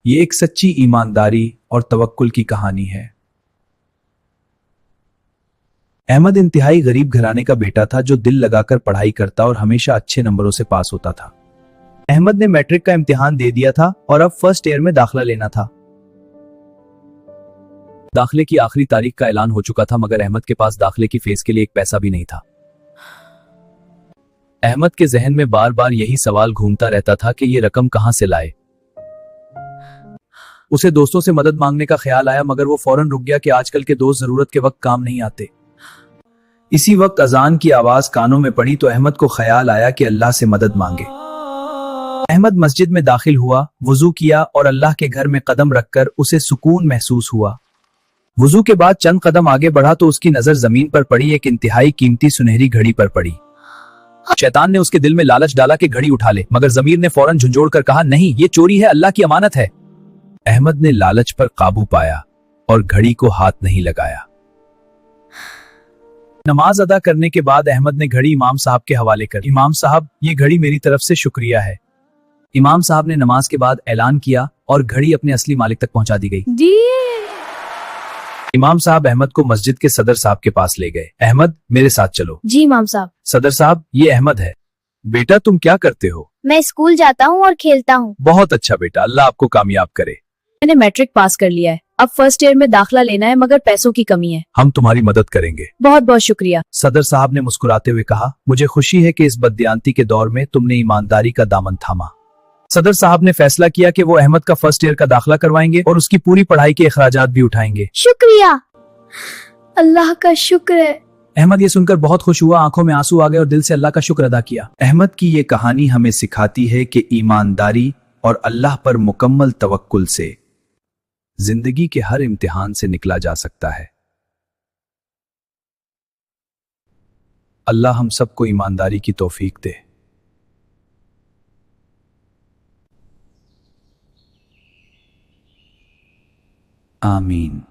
ये एक सच्ची ईमानदारी और तवक्कुल की कहानी है। अहमद इंतहाई गरीब घराने का बेटा था जो दिल लगाकर पढ़ाई करता और हमेशा अच्छे नंबरों से पास होता था। अहमद ने मैट्रिक का इम्तिहान दे दिया था और अब फर्स्ट ईयर में दाखिला लेना था। दाखिले की आखिरी तारीख का ऐलान हो चुका था, मगर अहमद के पास दाखिले की फीस के लिए एक पैसा भी नहीं था। अहमद के जहन में बार बार यही सवाल घूमता रहता था कि ये रकम कहां से लाए। उसे दोस्तों से मदद मांगने का ख्याल आया, मगर वो फौरन रुक गया कि आजकल के दोस्त जरूरत के वक्त काम नहीं आते। इसी वक्त अजान की आवाज कानों में पड़ी तो अहमद को ख्याल आया कि अल्लाह से मदद मांगे। अहमद मस्जिद में दाखिल हुआ, वुजू किया और अल्लाह के घर में कदम रखकर उसे सुकून महसूस हुआ। वुजू के बाद चंद कदम आगे बढ़ा तो उसकी नजर जमीन पर पड़ी एक इंतहाई कीमती सुनहरी घड़ी पर पड़ी। शैतान ने उसके दिल में लालच डाला कि घड़ी उठा ले, मगर ज़मीर ने फौरन झुंझोड़ कर कहा, नहीं, ये चोरी है, अल्लाह की अमानत है। अहमद ने लालच पर काबू पाया और घड़ी को हाथ नहीं लगाया। नमाज अदा करने के बाद अहमद ने घड़ी इमाम साहब के हवाले कर, इमाम साहब, ये घड़ी मेरी तरफ से शुक्रिया है। इमाम साहब ने नमाज के बाद ऐलान किया और घड़ी अपने असली मालिक तक पहुंचा दी गई। इमाम साहब अहमद को मस्जिद के सदर साहब के पास ले गए। अहमद, मेरे साथ चलो। जी इमाम साहब। सदर साहब, ये अहमद है। बेटा, तुम क्या करते हो? मैं स्कूल जाता हूँ और खेलता हूँ। बहुत अच्छा बेटा, अल्लाह आपको कामयाब करे। मैंने मैट्रिक पास कर लिया है, अब फर्स्ट ईयर में दाखिला लेना है, मगर पैसों की कमी है। हम तुम्हारी मदद करेंगे। बहुत बहुत शुक्रिया। सदर साहब ने मुस्कुराते हुए कहा, मुझे खुशी है कि इस बददियानती के दौर में तुमने ईमानदारी का दामन थामा। सदर साहब ने फैसला किया कि वो अहमद का फर्स्ट ईयर का दाखिला करवाएंगे और उसकी पूरी पढ़ाई के अखराजात भी उठाएंगे। शुक्रिया, अल्लाह का शुक्र है। अहमद ये सुनकर बहुत खुश हुआ, आंखों में आंसू आ गए और दिल से अल्लाह का शुक्र अदा किया। अहमद की ये कहानी हमें सिखाती है कि ईमानदारी और अल्लाह पर मुकम्मल तवक्कुल से जिंदगी के हर इम्तिहान से निकला जा सकता है। अल्लाह हम सबको ईमानदारी की तौफीक दे। आमीन।